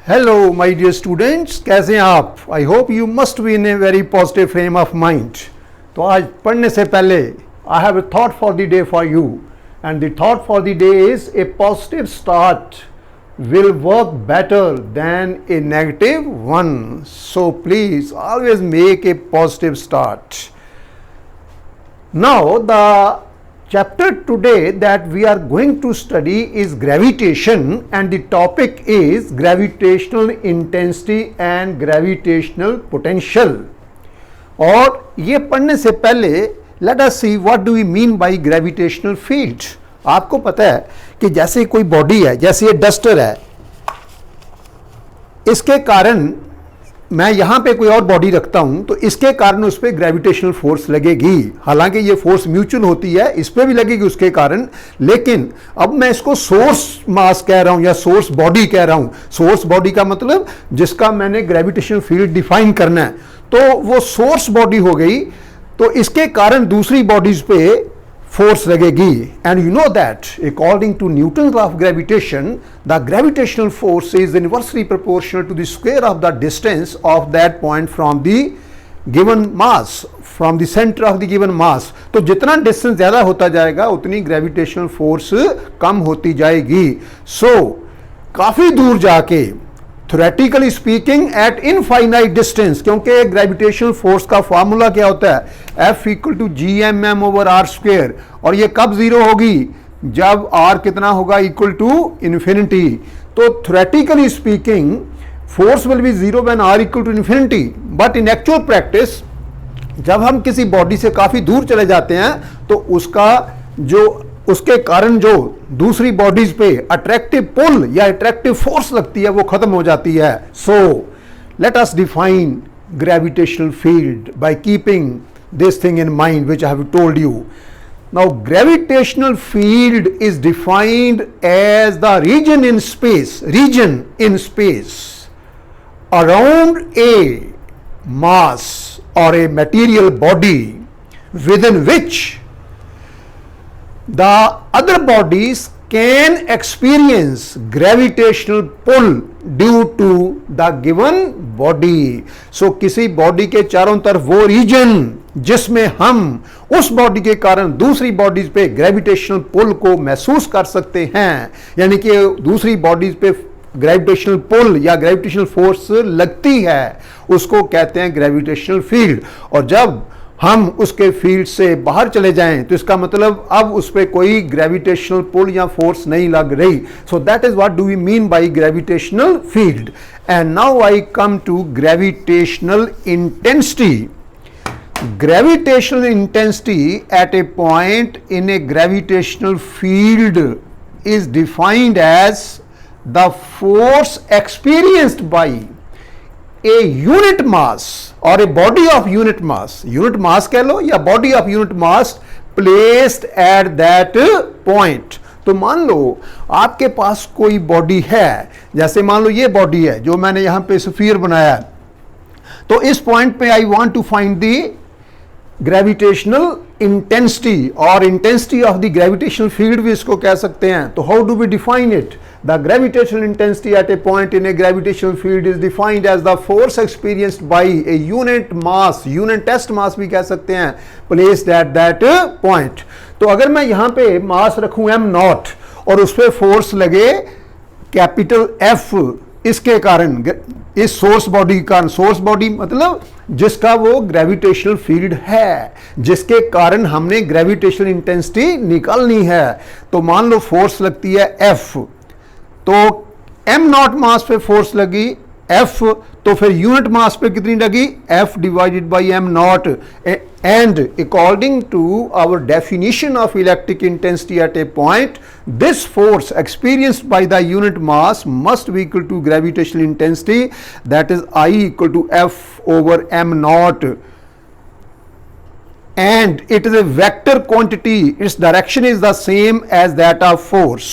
Hello my dear students, कैसे हैं आप? I hope you must be in a very positive frame of mind. तो आज पढ़ने से पहले I have a thought for the day for you, and the thought for the day is a positive start will work better than a negative one. So please always make a positive start. Now the chapter today that we are going to study is gravitation, and the topic is gravitational intensity and gravitational potential. और ये पढ़ने से पहले let us see what do we mean by gravitational field. आपको पता है कि जैसे कोई बॉडी है, जैसे ये डस्टर है, इसके कारण मैं यहां पे कोई और बॉडी रखता हूं तो इसके कारण उस पर ग्रेविटेशनल फोर्स लगेगी। हालांकि ये फोर्स म्यूचुअल होती है, इस पर भी लगेगी उसके कारण, लेकिन अब मैं इसको सोर्स मास कह रहा हूं या सोर्स बॉडी कह रहा हूं। सोर्स बॉडी का मतलब जिसका मैंने ग्रेविटेशनल फील्ड डिफाइन करना है, तो वो सोर्स बॉडी हो गई, तो इसके कारण दूसरी बॉडीज पे फोर्स लगेगी। And you know that according to Newton law of gravitation, the gravitational force is inversely proportional to the square of the distance of that point from the given mass, from the centre of the given mass. तो जितना distance ज्यादा होता जाएगा उतनी gravitational force कम होती जाएगी। सो काफी दूर जाके, theoretically speaking at infinite distance, क्योंकि ग्रेविटेशनल फोर्स का फॉर्मूला क्या होता है, F equal to G M M over R square, और ये कब जीरो होगी, जब R कितना होगा, इक्वल टू इन्फिनिटी। तो theoretically speaking force will be zero when R equal to infinity, but in actual practice जब हम किसी बॉडी से काफी दूर चले जाते हैं तो उसके कारण जो दूसरी बॉडीज पे अट्रैक्टिव पुल या अट्रैक्टिव फोर्स लगती है वो खत्म हो जाती है। So let us define gravitational field by keeping this thing in mind which I have told you. Now gravitational field is defined as the region in space around a mass or a material body within which the other bodies can experience gravitational pull due to the given body. So किसी body के चारों तरफ वो reason जिसमें हम उस body के कारण दूसरी बॉडीज पे ग्रेविटेशनल पुल को महसूस कर सकते हैं, यानी कि दूसरी बॉडीज पे ग्रेविटेशनल पुल या ग्रेविटेशनल फोर्स लगती है, उसको कहते हैं ग्रेविटेशनल फील्ड। और जब हम उसके फील्ड से बाहर चले जाएं तो इसका मतलब अब उस पर कोई ग्रेविटेशनल पुल या फोर्स नहीं लग रही। So that is what do we mean by gravitational field. And now I come to gravitational intensity. Gravitational intensity at a point in a gravitational field is defined as the force experienced by a unit mass or a body of unit mass, unit mass कह लो या body of unit mass placed at that point. तो मान लो आपके पास कोई body है, जैसे मान लो ये बॉडी है जो मैंने यहां पे स्फीयर बनाया, तो इस पॉइंट पे I want to find the gravitational intensity, और intensity of the gravitational field भी इसको कह सकते हैं। तो how do we define it? The gravitational intensity at a point in a gravitational field is defined as the force experienced by a unit mass, unit test mass भी कह सकते हैं, प्लेस्ड एट दैट पॉइंट। तो अगर मैं यहां पे मास रखूं m0 और उस पर फोर्स लगे कैपिटल F, इसके कारण इस सोर्स बॉडी का, सोर्स बॉडी मतलब जिसका वो ग्रेविटेशनल फील्ड है, जिसके कारण हमने ग्रेविटेशनल इंटेंसिटी निकालनी है। तो मान लो फोर्स लगती है F, तो m0 मास पे फोर्स लगी F, तो फिर यूनिट मास पे कितनी लगी, F divided by m0। And according to our definition of electric intensity at a point, this force experienced by the unit mass must be equal to gravitational intensity, that is I equal to F over m0, and it is a vector quantity. Its direction is the same as that of force.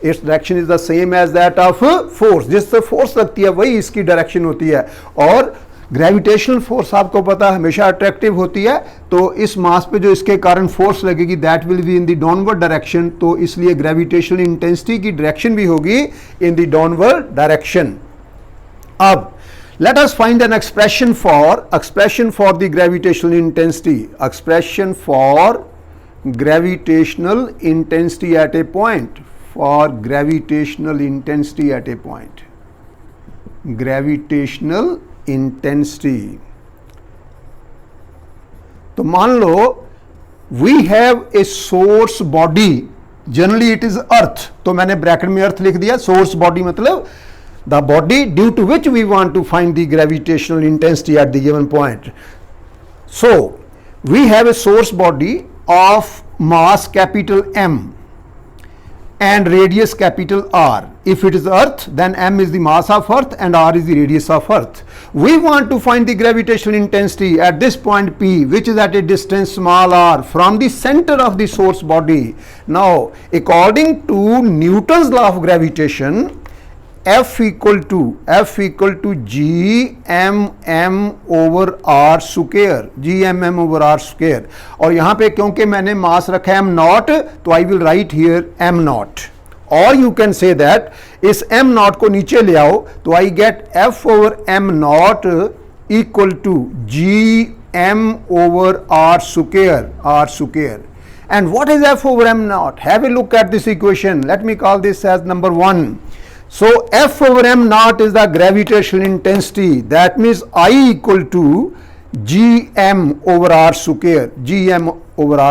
Its direction is the same as that of force. जिससे force लगती है वही इसकी direction होती है, और gravitational force आपको पता है हमेशा अट्रैक्टिव होती है, तो इस मास पे जो इसके कारण फोर्स लगेगी that will be in the downward direction, तो इसलिए ग्रेविटेशनल इंटेंसिटी की डायरेक्शन भी होगी इन द डाउनवर्ड डायरेक्शन। अब let us find an expression for the gravitational intensity, expression for gravitational intensity at a point, for gravitational intensity at a point, gravitational intensity. तो मान लो we have a source body, generally it is earth, तो मैंने bracket में अर्थ लिख दिया, source body मतलब the body due to which we want to find the gravitational intensity at the given point. So we have a source body of mass capital M and radius capital R. If it is earth, then M is the mass of earth and R is the radius of earth. We want to find the gravitational intensity at this point P, which is at a distance small r from the center of the source body. Now according to Newton's law of gravitation, F equal to G m m over R square, G m m over R square. और यहाँ पे क्योंकि मैंने मास रखा है m naught, तो I will write here m naught. Or you can say that इस m naught को नीचे ले आओ, तो I get F over m naught equal to G m over R square, And what is F over m naught? Have a look at this equation. Let me call this as number 1. So F over m naught is the gravitational intensity. That means I equal to Gm over R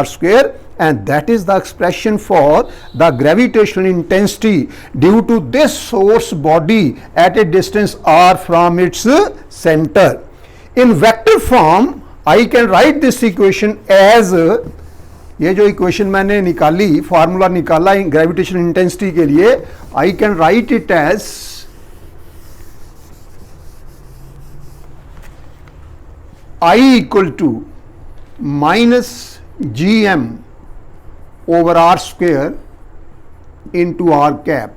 square, and that is the expression for the gravitational intensity due to this source body at a distance r from its center. In vector form, I can write this equation as, ये जो equation मैंने निकाली, formula निकाला gravitational intensity के लिए, I can write it as I equal to minus G M over r square into r cap,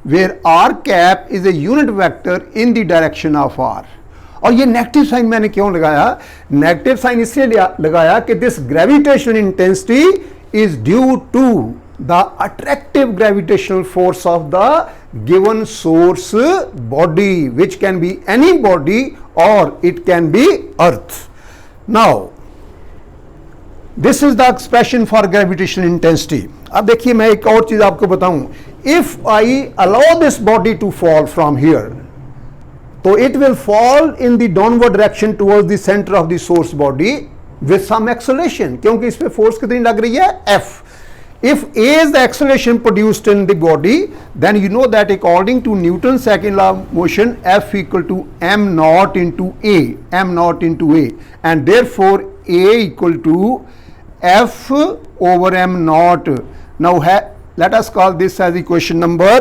where r cap is a unit vector in the direction of r. और ये negative sign मैंने क्यों लगाया? Negative sign इसलिए लगाया कि this gravitational intensity is due to the attractive gravitational force of the given source body, which can be any body और it can be earth. Now this is the expression for gravitational intensity. अब देखिए मैं एक और चीज आपको बताऊं. If I allow this body to fall from here, तो it will fall in the downward direction towards the centre of the source body with some acceleration, क्योंकि इस पे फोर्स कितनी लग रही है? F. If A is the acceleration produced in the body, then you know that according to Newton's second law of motion, F equal to m naught into A, and therefore A equal to F over m naught. Now let us call this as equation number,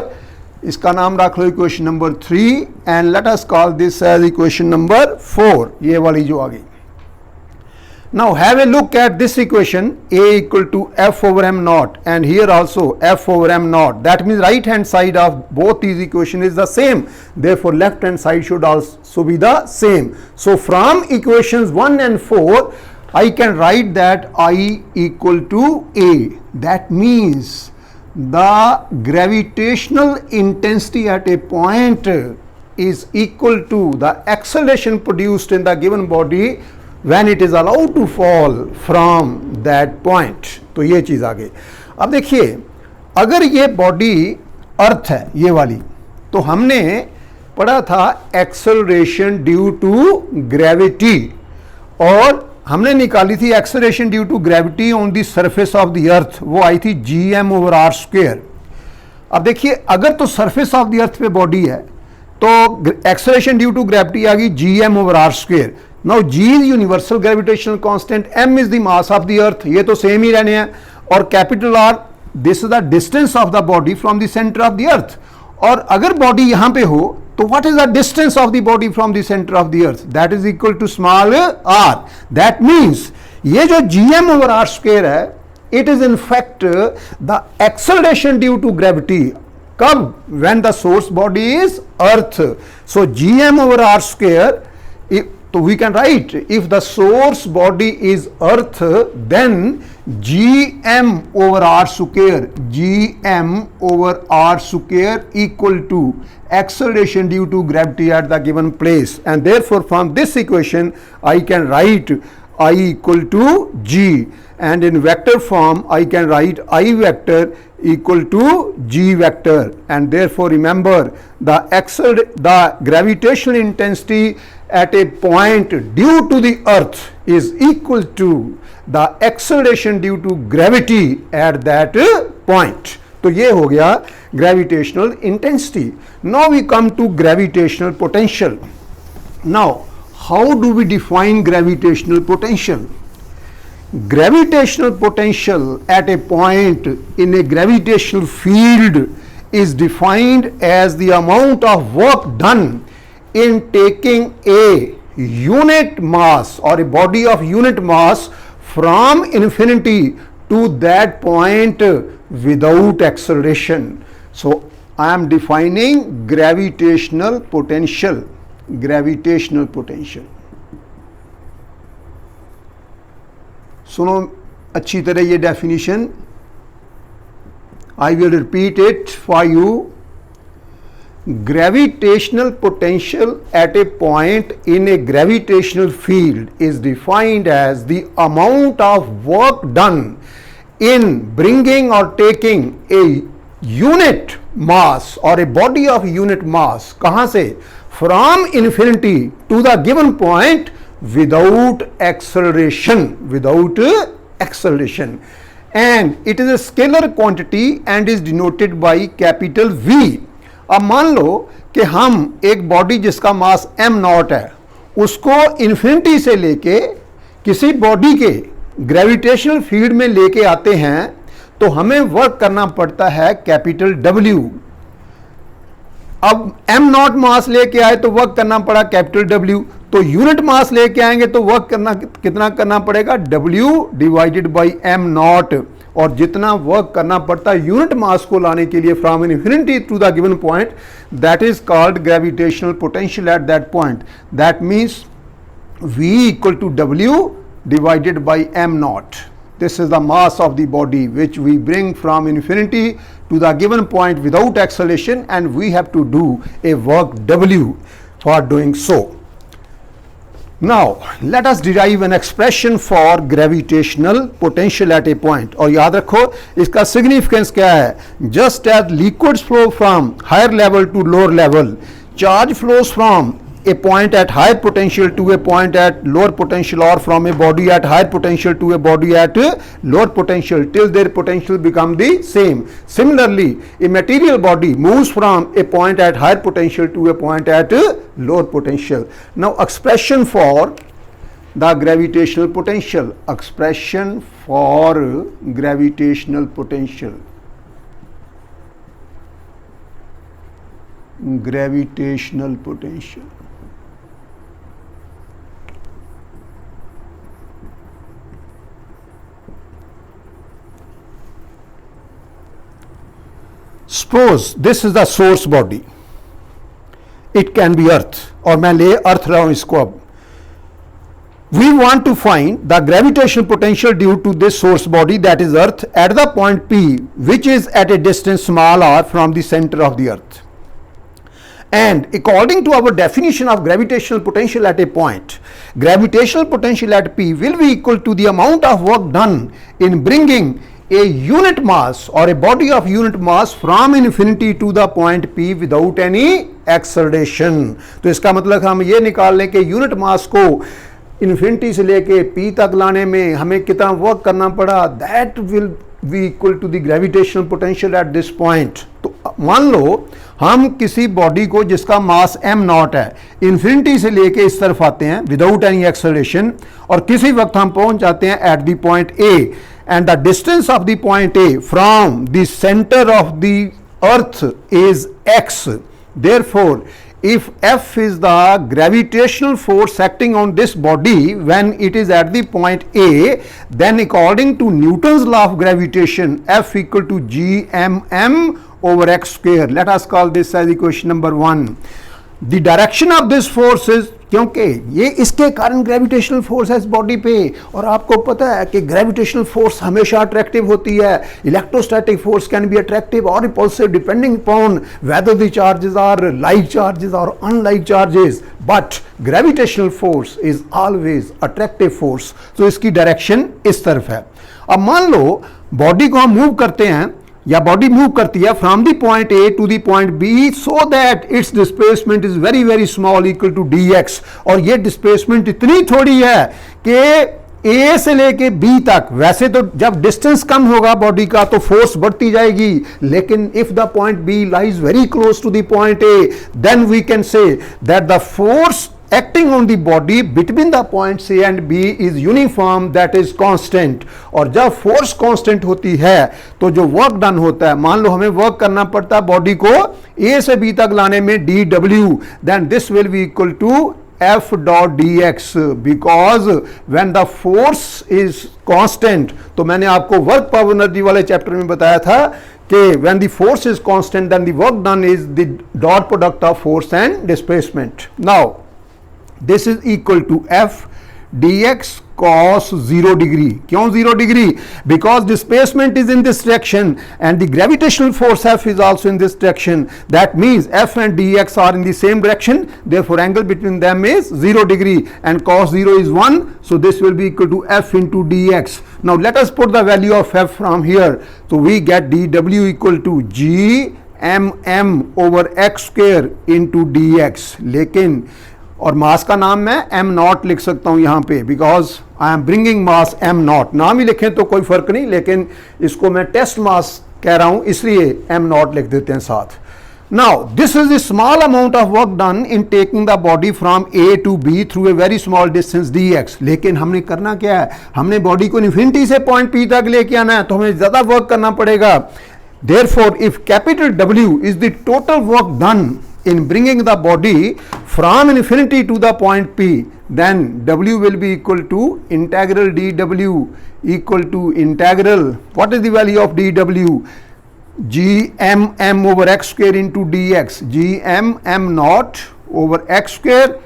इसका नाम रख लो equation number 3, and let us call this as equation number 4, ये वाली जो आ गई. Now have a look at this equation, A equal to F over m naught, and here also F over m naught. That means right hand side of both these equations is the same, therefore left hand side should also be the same. So from equations 1 and 4, I can write that I equal to A. That means the gravitational intensity at a point is equal to the acceleration produced in the given body when it is allowed to fall from that point. तो ये चीज आ गई. अब देखिए, अगर ये body earth है ये वाली, तो हमने पढ़ा था एक्सेलरेशन ड्यू टू ग्रेविटी, और हमने निकाली थी acceleration due to gravity on the surface of the earth, वो आई थी G M over R square. अब देखिए, अगर तो सरफेस ऑफ द अर्थ पे बॉडी है तो एक्सेलरेशन ड्यू टू ग्रेविटी आ गई G M over R square. Now G is universal gravitational constant, M is the mass of the earth, ये तो सेम ही रहने हैं, और capital R this is the distance of the body from the centre of the earth. और अगर body यहां पे हो तो what is the distance of the body from the center of the earth? That is equal to small r. That means ये जो gm over r square है, it is in fact the acceleration due to gravity. कब? When the source body is earth. So gm over r square So we can write, if the source body is earth, then gm over r square, gm over r square equal to acceleration due to gravity at the given place, and therefore from this equation I can write I equal to g, and in vector form I can write I vector equal to g vector, and therefore remember the gravitational intensity at a point due to the earth is equal to the acceleration due to gravity at that point. तो ये हो गया gravitational intensity. Now we come to gravitational potential. Now how do we define gravitational potential? Gravitational potential at a point in a gravitational field is defined as the amount of work done in taking a unit mass or a body of unit mass from infinity to that point without acceleration. So I am defining gravitational potential. Gravitational potential. सुनो अच्छी तरह ये definition. I will repeat it for you. Gravitational potential at a point in a gravitational field is defined as the amount of work done in bringing or taking a unit mass or a body of unit mass, कहाँ से? From infinity to the given point without acceleration, and it is a scalar quantity and is denoted by capital V. अब मान लो कि हम एक body जिसका mass m not है उसको इन्फिनिटी से लेके किसी बॉडी के ग्रेविटेशनल फील्ड में लेके आते हैं, तो हमें वर्क करना पड़ता है कैपिटल W. अब m नॉट मास लेके आए तो वर्क करना पड़ा कैपिटल W, तो यूनिट मास लेके आएंगे तो वर्क करना कितना करना पड़ेगा? W divided by m not, और जितना वर्क करना पड़ता है यूनिट मास को लाने के लिए from infinity to the given point, that is called gravitational potential at that point. That means V equal to W divided by m naught. This is the mass of the body which we bring from infinity to the given point without acceleration, and we have to do a work W for doing so. Now let us derive an expression for gravitational potential at a point. और याद रखो इसका significance क्या है? Just as liquids flow from higher level to lower level, charge flows from a point at high potential to a point at lower potential, or from a body at high potential to a body at lower potential till their potential become the same. Similarly, a material body moves from a point at higher potential to a point at lower potential. Now expression for the gravitational potential. Expression for gravitational potential. Gravitational potential. Suppose this is the source body, it can be earth, और मैं ले अर्थ रहा हूं इसको. अब we want to find the gravitational potential due to this source body, that is earth, at the point P, which is at a distance small r from the center of the earth. And according to our definition of gravitational potential at a point, gravitational potential at P will be equal to the amount of work done in bringing a unit mass or a body of unit mass from infinity to the point P without any acceleration. तो इसका मतलब हम ये निकाल लें कि unit mass को infinity से लेके P तक लाने में हमें कितना वर्क करना पड़ा, that will be equal to the gravitational potential at this point. तो मान लो हम किसी बॉडी को जिसका मास m नॉट है इन्फिनिटी से लेके इस तरफ आते हैं विदाउट एनी एक्सेलरेशन, और किसी वक्त हम पहुंच जाते हैं eight the point A, and the distance of the point A from the center of the earth is x. Therefore, if F is the gravitational force acting on this body when it is at the point A, then according to Newton's law of gravitation, F equal to gmm over x square. Let us call this as equation number 1. The direction of this force is, क्योंकि ये इसके कारण gravitational force है इस body पे, और आपको पता है कि ग्रेविटेशनल फोर्स हमेशा अट्रैक्टिव होती है. Electrostatic force can be attractive और repulsive depending upon whether the charges are like charges और unlike charges, but gravitational force is always attractive force. तो इसकी डायरेक्शन इस तरफ है. अब मान लो बॉडी को हम मूव करते हैं या बॉडी मूव करती है from the point A to the point B, so that its displacement is very very small equal to dx. और ये डिस्प्लेसमेंट इतनी थोड़ी है कि ए से लेके बी तक, वैसे तो जब डिस्टेंस कम होगा बॉडी का तो फोर्स बढ़ती जाएगी, लेकिन if the point B lies very close to the point A, then we can say that the force acting on the body between the points A and B is uniform, that is constant. और जब force constant होती है तो जो work done होता है, मान लो हमें वर्क करना पड़ता है बॉडी को A से B तक लाने में dW, then this will be equal to F dot dx, because when the force is constant, तो मैंने आपको वर्क पावर एनर्जी वाले चैप्टर में बताया था कि when the force is constant then the work done is the dot product of force and displacement. Now this is equal to F dx cos 0 degree. क्यों 0 degree? Because displacement is in this direction and the gravitational force F is also in this direction. That means F and dx are in the same direction, therefore angle between them is 0 degree, and cos 0 is 1, so this will be equal to F into dx. Now let us put the value of F from here. So we get dW equal to G mm over x square into dx. लेकिन और मास का नाम मैं m not लिख सकता हूं यहां पे, because I am bringing mass m not. नाम ही लिखें तो कोई फर्क नहीं, लेकिन इसको मैं टेस्ट मास कह रहा हूं इसलिए m नॉट लिख देते हैं साथ. Now this is the small amount of work done in taking the body from A to B through a very small distance dx. लेकिन हमने करना क्या है, हमने बॉडी को इन्फिनिटी से पॉइंट P तक लेके आना है, तो हमें ज्यादा वर्क करना पड़ेगा. Therefore if capital W is the total work done in bringing the body from infinity to the point P, then W will be equal to integral dW equal to integral, what is the value of dW? G m over x square into dx. G m naught over x square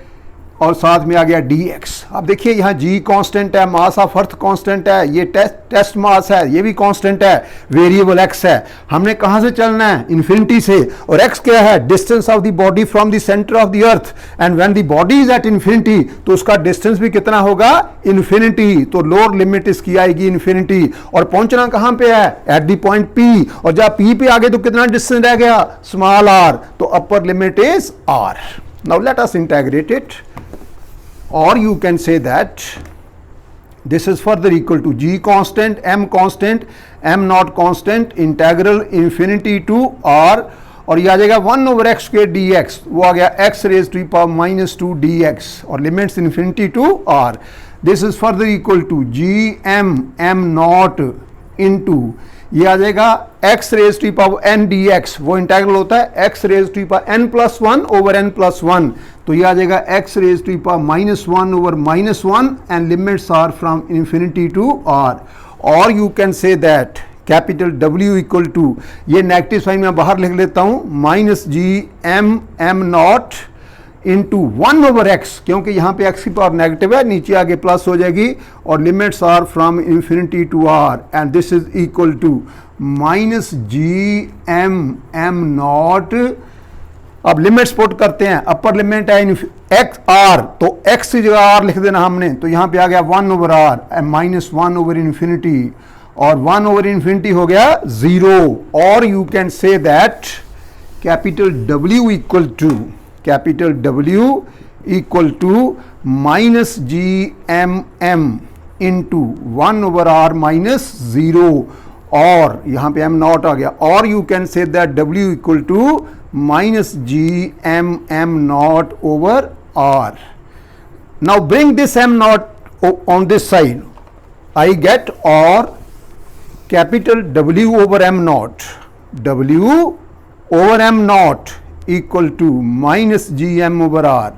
और साथ में आ गया dx. अब देखिए यहाँ g constant है, mass of earth constant है, ये टेस्ट मास है, ये भी कांस्टेंट है, वेरिएबल x है. हमने कहाँ से चलना है, इन्फिनिटी से, और x क्या है, distance of the body from the centre of the earth, and when the body is at infinity तो उसका डिस्टेंस भी कितना होगा, इन्फिनिटी. तो लोअर लिमिट इसकी आएगी इन्फिनिटी, और पहुंचना कहाँ पे है, एट द पॉइंट P, और जब P पे आगे तो कितना डिस्टेंस रह गया, स्मॉल r, तो upper limit is r. Now let us integrate it. Or you can say that this is further equal to G constant, M naught constant, integral infinity to R, और ये आ जाएगा 1 over x square dx, वो आ गया x raised to the power minus 2 dx, और limits infinity to R. This is further equal to G m naught into, ये आ जाएगा x raised to the power n dx, वो integral होता है x raised to the power n plus 1 over n plus 1, तो ये आ जाएगा x raised to the power minus 1 over minus 1, and limits are from infinity to r. Or you can say that capital W equal to, ये negative sign में बाहर लिख लेता हूँ, minus G m naught into 1 over x, क्योंकि यहाँ पे x की पावर नेगेटिव है, नीचे आगे प्लस हो जाएगी, और limits are from infinity to r, and this is equal to minus G m naught. अब लिमिट्स पुट करते हैं, अपर लिमिट है x r, तो x की जगह r लिख देना हमने, तो यहाँ पे आ गया 1 over r minus 1 over infinity, और 1 ओवर इन्फिनिटी हो गया 0. और you can say that capital W equal to minus G m into 1 over r minus 0, और यहाँ पे m नॉट आ गया. और you can say that W equal to minus g m naught over r. Now bring this m naught on this side. I get or capital W over m naught. W over m naught equal to minus g m over r.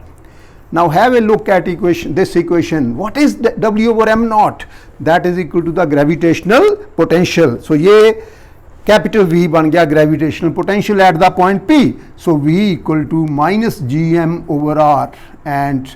Now have a look at this equation. What is W over m naught? That is equal to the gravitational potential. So ये capital V बन गया gravitational potential at the point P. So V equal to minus GM/R and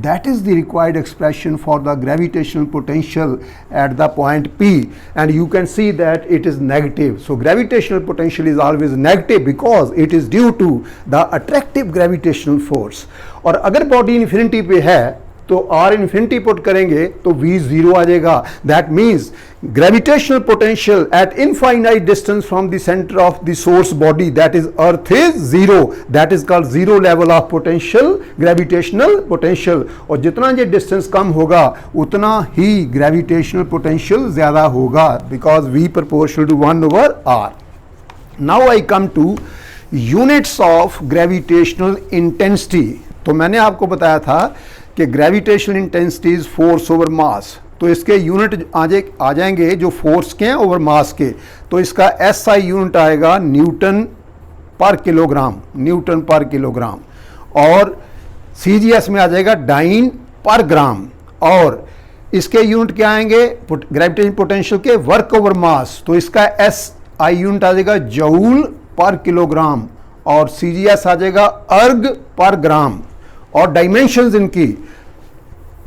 that is the required expression for the gravitational potential at the point P, and you can see that it is negative. So gravitational potential is always negative because it is due to the attractive gravitational force. और अगर body infinity पे है तो R infinity put करेंगे तो V zero आ जाएगा. That means gravitational potential eight infinite distance from the centre of the source body that is earth is zero. That is called zero level of potential gravitational potential. और जितना ये distance कम होगा उतना ही gravitational potential ज्यादा होगा because V proportional to 1/R. Now I come to units of gravitational intensity. तो मैंने आपको बताया था कि gravitational intensity is force over mass. तो इसके यूनिट आ जाएंगे जो फोर्स के हैं ओवर मास के. तो इसका SI यूनिट आएगा न्यूटन पर किलोग्राम, न्यूटन पर किलोग्राम. और CGS में आ जाएगा डाइन पर ग्राम. और इसके यूनिट क्या आएंगे ग्रेविटेशनल पोटेंशियल के वर्क ओवर मास. तो इसका SI यूनिट आ जाएगा जूल पर किलोग्राम और CGS आ जाएगा अर्ग पर ग्राम. और डायमेंशंस इनकी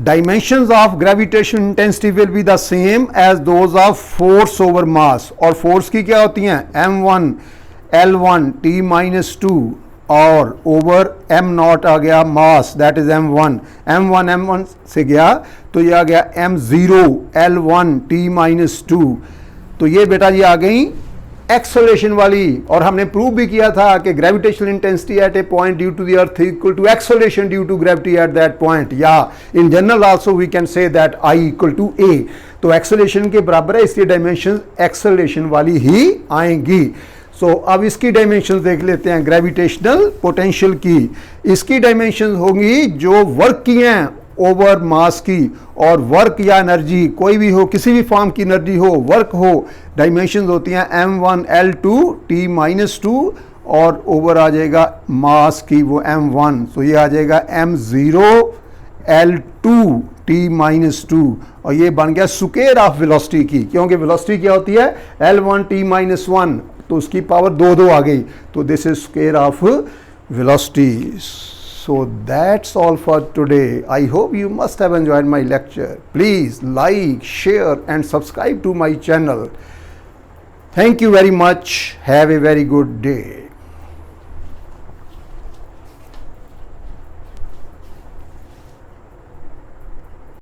dimensions of gravitational intensity will be the same as those of force over mass. और force की क्या होती हैं m1 L1 T-2 और over m0 आ गया mass that is m1 m1 से गया तो ये आ गया m0 L1 T-2. तो ये बेटा ये आ गई एक्सेलरेशन वाली. और हमने प्रूव भी किया था कि gravitational intensity at a point due to the earth equal to acceleration due to gravity at that point. या in general also we can say that I equal to A. तो acceleration के बराबर है इसलिए डायमेंशन एक्सेलरेशन वाली ही आएंगी. सो अब इसकी डायमेंशन देख लेते हैं ग्रेविटेशनल पोटेंशियल की. इसकी डायमेंशन होंगी जो वर्क की हैं ओवर मास की. और वर्क या एनर्जी कोई भी हो किसी भी फॉर्म की एनर्जी हो वर्क हो डायमेंशंस होती हैं m1 L2 T-2 और ओवर आ जाएगा मास की वो m1. तो ये आ जाएगा m0 L2 T-2 और ये बन गया स्क्वायर ऑफ वेलोसिटी की. क्योंकि वेलोसिटी क्या होती है L1 T-1 तो उसकी पावर 2 आ गई. तो this is square of velocity. So that's all for today. I hope you must have enjoyed my lecture. Please like, share and subscribe to my channel. Thank you very much. Have a very good day.